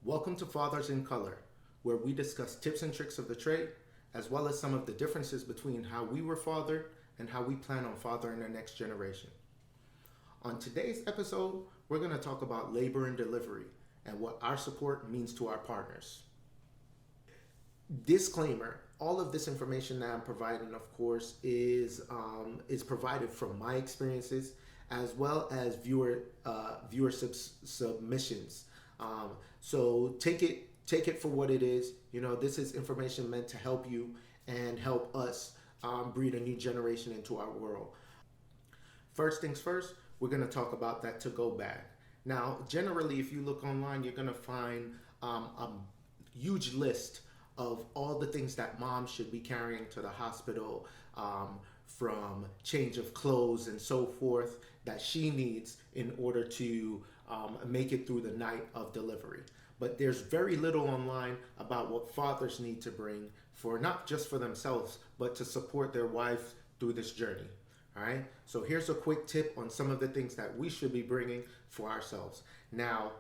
Welcome to Fathers in Color, where we discuss tips and tricks of the trade, as well as some of the differences between how we were fathered and how we plan on fathering the next generation. On today's episode, we're going to talk about labor and delivery and what our support means to our partners. Disclaimer: all of this information that I'm providing, of course, is provided from my experiences as well as viewer submissions. So take it for what it is. You know, this is information meant to help you and help us breed a new generation into our world. First things first, we're going to talk about that to-go bag. Now, generally, if you look online, you're going to find a huge list of all the things that mom should be carrying to the hospital, from change of clothes and so forth, that she needs in order to make it through the night of delivery. But there's very little online about what fathers need to bring, for not just for themselves, but to support their wife through this journey. All right. So here's a quick tip on some of the things that we should be bringing for ourselves. Now,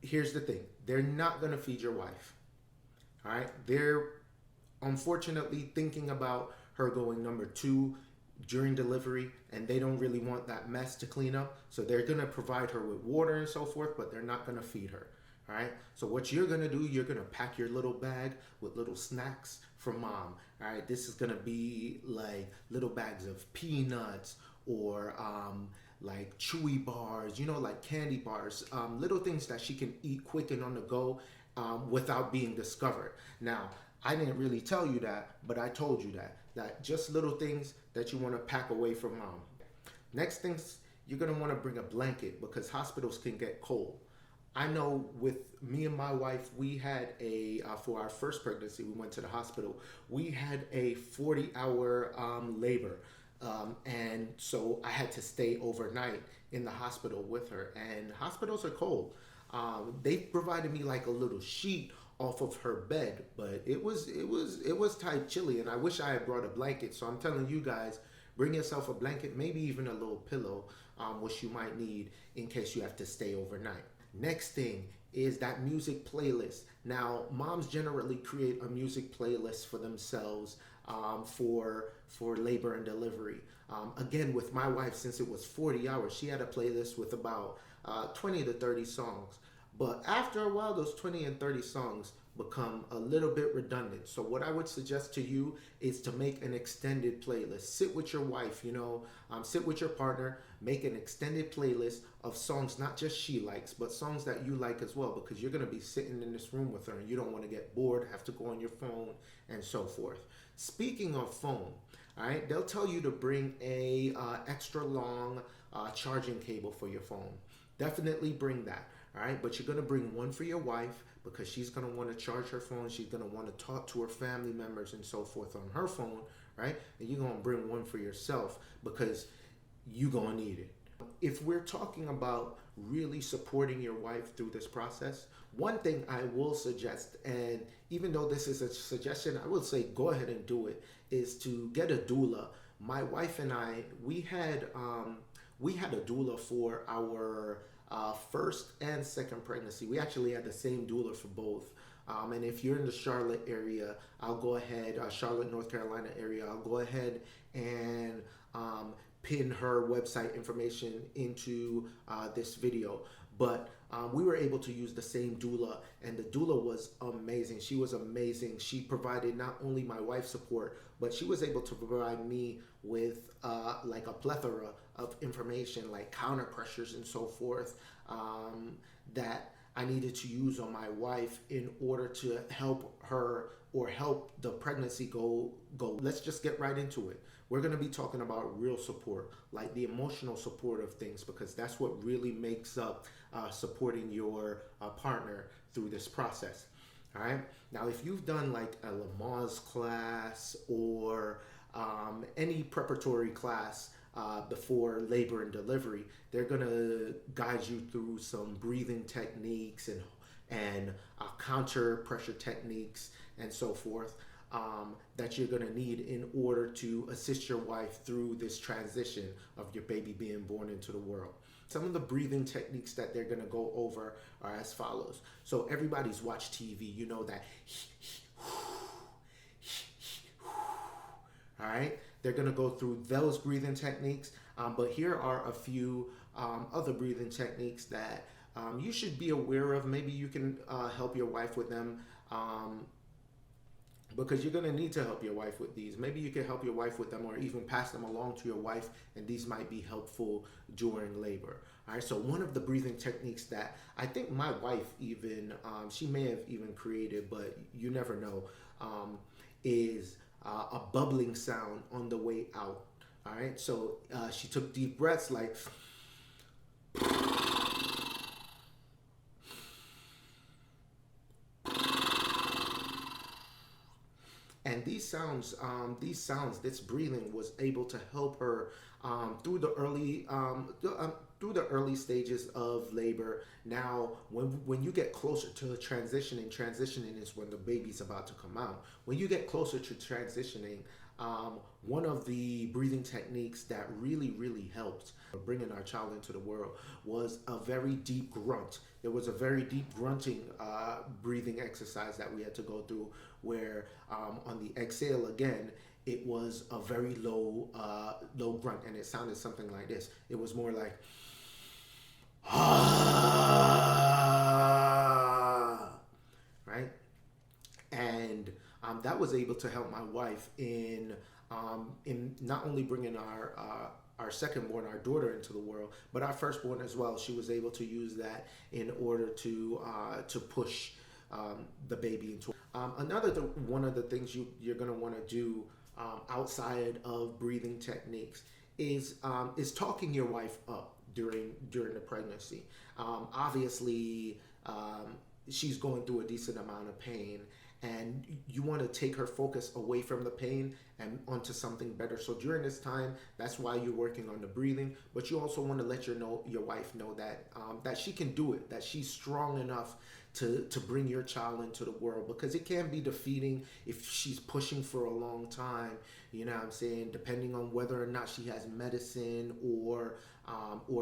here's the thing: they're not going to feed your wife. All right. They're unfortunately thinking about her going number 2 during delivery, and they don't really want that mess to clean up. So they're going to provide her with water and so forth, but they're not going to feed her. All right. So what you're going to do, you're going to pack your little bag with little snacks from mom. All right. This is going to be like little bags of peanuts or like chewy bars, like candy bars, little things that she can eat quick and on the go without being discovered. Now, I didn't really tell you that, but I told you that just little things that you want to pack away from mom. Next things, you're going to want to bring a blanket because hospitals can get cold. I know with me and my wife, we had for our first pregnancy, we went to the hospital. We had a 40-hour labor. And so I had to stay overnight in the hospital with her, and hospitals are cold. They provided me like a little sheet off of her bed, but it was type chilly, and I wish I had brought a blanket. So I'm telling you guys, bring yourself a blanket, maybe even a little pillow, which you might need in case you have to stay overnight. Next thing is that music playlist. Now, moms generally create a music playlist for themselves for labor and delivery. Again, with my wife, since it was 40 hours, she had a playlist with about 20 to 30 songs. But after a while, those 20 and 30 songs become a little bit redundant. So what I would suggest to you is to make an extended playlist. Sit with your wife, sit with your partner, make an extended playlist of songs not just she likes, but songs that you like as well, because you're going to be sitting in this room with her and you don't want to get bored, have to go on your phone and so forth. Speaking of phone, all right, they'll tell you to bring a extra long charging cable for your phone. Definitely bring that. All right, but you're going to bring one for your wife because she's going to want to charge her phone. She's going to want to talk to her family members and so forth on her phone, right? And you're going to bring one for yourself because you're going to need it. If we're talking about really supporting your wife through this process, one thing I will suggest, and even though this is a suggestion, I will say go ahead and do it, is to get a doula. My wife and I, we had a doula for our first and second pregnancy. We actually had the same doula for both. And if you're in the Charlotte area, I'll go ahead, Charlotte, North Carolina area, I'll go ahead and pin her website information into this video. But we were able to use the same doula, and the doula was amazing. She was amazing. She provided not only my wife's support, but she was able to provide me with like a plethora of information, like counter pressures and so forth, that I needed to use on my wife in order to help her or help the pregnancy go. Let's just get right into it. We're going to be talking about real support, like the emotional support of things, because that's what really makes up supporting your partner through this process. All right. Now, if you've done like a Lamaze class or any preparatory class before labor and delivery, they're going to guide you through some breathing techniques and counter pressure techniques and so forth that you're going to need in order to assist your wife through this transition of your baby being born into the world. Some of the breathing techniques that they're going to go over are as follows. So everybody's watched TV, you know that. All right, they're going to go through those breathing techniques, but here are a few other breathing techniques that you should be aware of. Maybe you can help your wife with them, because you're going to need to help your wife with these. Maybe you can help your wife with them, or even pass them along to your wife, and these might be helpful during labor. All right, so one of the breathing techniques that I think my wife even, she may have even created, but you never know, is a bubbling sound on the way out. All right, so she took deep breaths like, and these sounds, this breathing was able to help her through the early stages of labor. Now, when you get closer to transitioning is when the baby's about to come out. When you get closer to transitioning, one of the breathing techniques that really helped bringing our child into the world was a very deep grunt. There was a very deep grunting breathing exercise that we had to go through, where on the exhale again, it was a very low grunt, and it sounded something like this. It was more like, right? And that was able to help my wife in not only bringing our secondborn, our daughter, into the world, but our firstborn as well. She was able to use that in order to push the baby into. One of the things you're going to want to do outside of breathing techniques is talking your wife up during the pregnancy. Obviously, she's going through a decent amount of pain, and you want to take her focus away from the pain and onto something better. So during this time, that's why you're working on the breathing, but you also want to let your wife know that that she can do it, that she's strong enough to bring your child into the world, because it can be defeating if she's pushing for a long time, you know what I'm saying, depending on whether or not she has medicine or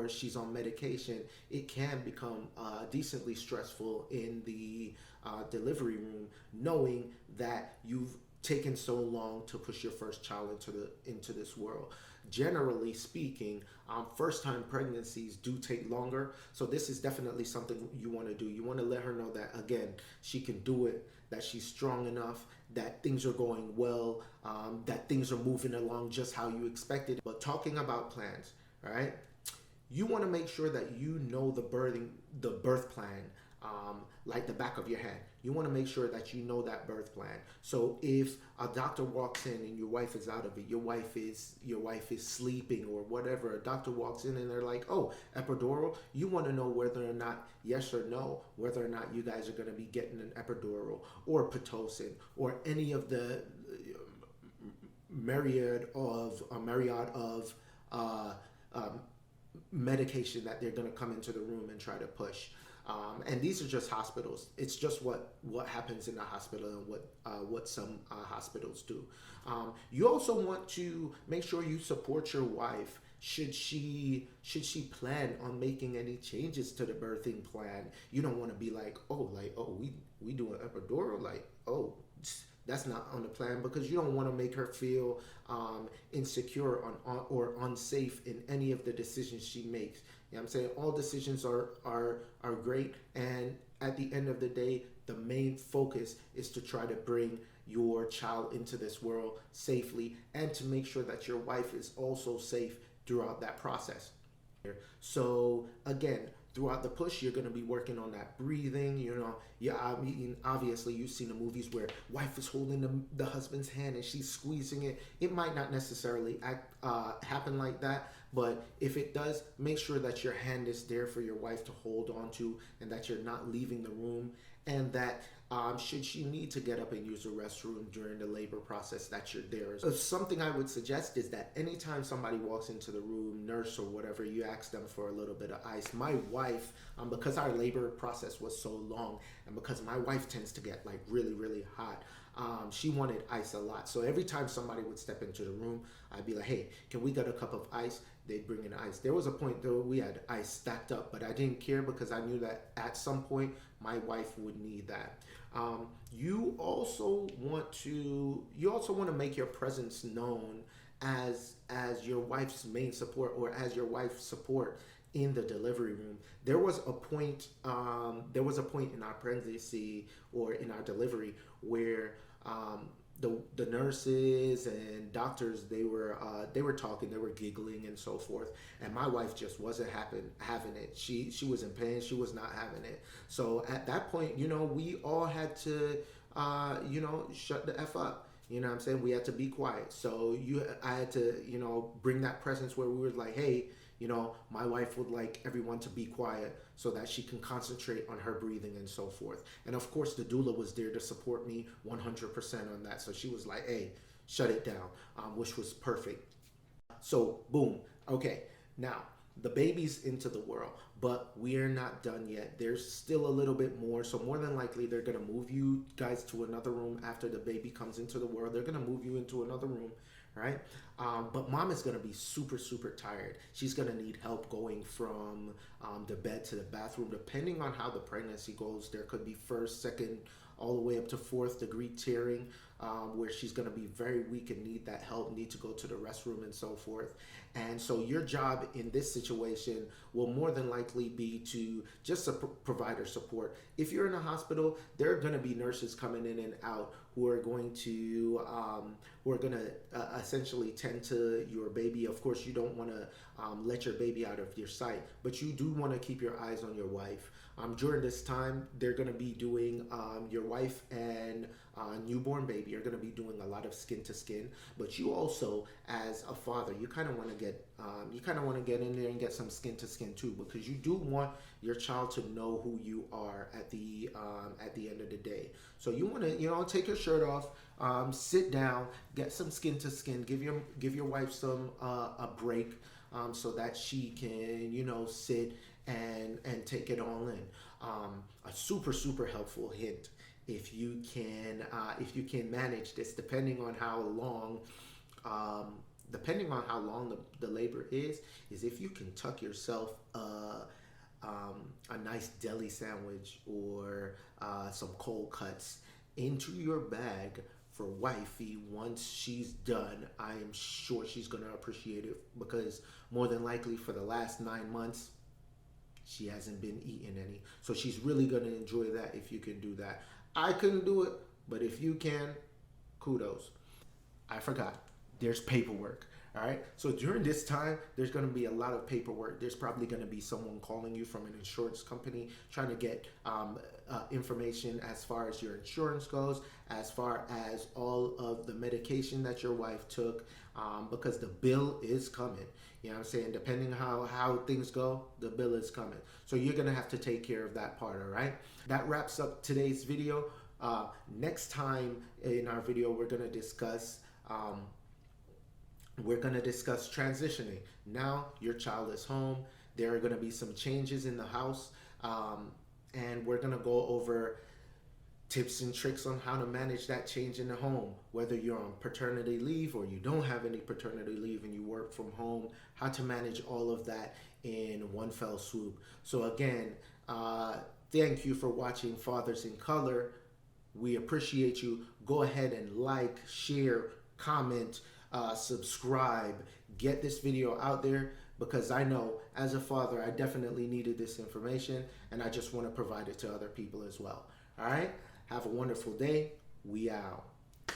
she's on medication. It can become decently stressful in the delivery room, knowing that you've taken so long to push your first child into this world. Generally speaking, first-time pregnancies do take longer, so this is definitely something you want to do. You want to let her know that, again, she can do it, that she's strong enough, that things are going well, that things are moving along just how you expected. But talking about plans, all right, you want to make sure that you know the birth plan like the back of your hand. You want to make sure that you know that birth plan. So if a doctor walks in and your wife is out of it, your wife is sleeping or whatever, a doctor walks in and they're like, oh, epidural, you want to know whether or not, yes or no, whether or not you guys are going to be getting an epidural or Pitocin or any of the myriad of medication that they're going to come into the room and try to push. And these are just hospitals. It's just what happens in the hospital and what some hospitals do. You also want to make sure you support your wife should she plan on making any changes to the birthing plan. You don't want to be like, we do an epidural, that's not on the plan, because you don't want to make her feel insecure or unsafe in any of the decisions she makes. You know what I'm saying? All decisions are great, and at the end of the day, the main focus is to try to bring your child into this world safely, and to make sure that your wife is also safe throughout that process. So again, throughout the push, you're going to be working on that breathing. I mean, obviously you've seen the movies where wife is holding the husband's hand and she's squeezing it. It might not necessarily happen like that, but if it does, make sure that your hand is there for your wife to hold on to, and that you're not leaving the room, and that should she need to get up and use the restroom during the labor process, that you're there. So something I would suggest is that anytime somebody walks into the room, nurse or whatever, you ask them for a little bit of ice. My wife, because our labor process was so long, and because my wife tends to get like really hot, she wanted ice a lot. So every time somebody would step into the room, I'd be like, hey, can we get a cup of ice? They'd bring in ice. There was a point though we had ice stacked up, but I didn't care because I knew that at some point my wife would need that. You also want to make your presence known as your wife's main support, or as your wife's support in the delivery room. There was a point in our pregnancy or in our delivery where the nurses and doctors, they were talking, they were giggling and so forth, and my wife just wasn't having it. She was in pain, she was not having it. So at that point, we all had to shut the f up. You know what I'm saying? We had to be quiet. So I had to, bring that presence where we were like, hey, my wife would like everyone to be quiet so that she can concentrate on her breathing and so forth. And of course, the doula was there to support me 100% on that. So she was like, hey, shut it down, which was perfect. So, boom. Okay, now the baby's into the world, but we're not done yet. There's still a little bit more. So more than likely, they're going to move you guys to another room after the baby comes into the world. They're going to move you into another room, right? But mom is going to be super, super tired. She's going to need help going from the bed to the bathroom. Depending on how the pregnancy goes, there could be first, second, all the way up to fourth degree tearing, where she's going to be very weak and need that help, need to go to the restroom and so forth. And so your job in this situation will more than likely be to just provide her support. If you're in a hospital, there are going to be nurses coming in and out who are going to essentially tend to your baby. Of course, you don't want to let your baby out of your sight, but you do want to keep your eyes on your wife. During this time, they're going to be doing, your wife and newborn baby are going to be doing a lot of skin to skin. But you also, as a father, you kind of want to get in there and get some skin to skin too, because you do want your child to know who you are at the end of the day. So you want to, take your shirt off, sit down, get some skin to skin, give your wife some a break, so that she can, sit and take it all in. A super, super helpful hint, if you can manage this, depending on how long the labor is if you can tuck yourself a nice deli sandwich or some cold cuts into your bag for wifey once she's done. I am sure she's gonna appreciate it, because more than likely for the last 9 months she hasn't been eating any. So she's really gonna enjoy that if you can do that. I couldn't do it, but if you can, kudos. I forgot, there's paperwork. All right. So during this time, there's going to be a lot of paperwork. There's probably going to be someone calling you from an insurance company trying to get information as far as your insurance goes, as far as all of the medication that your wife took, because the bill is coming. You know what I'm saying? Depending how things go, the bill is coming. So you're going to have to take care of that part. All right. That wraps up today's video. Next time in our video, we're going to discuss transitioning. Now your child is home. There are going to be some changes in the house, and we're going to go over tips and tricks on how to manage that change in the home, whether you're on paternity leave or you don't have any paternity leave and you work from home, how to manage all of that in one fell swoop. So again, thank you for watching Fathers in Color. We appreciate you. Go ahead and like, share, comment, subscribe, get this video out there, because I know as a father I definitely needed this information, and I just want to provide it to other people as well. All right, have a wonderful day. We out.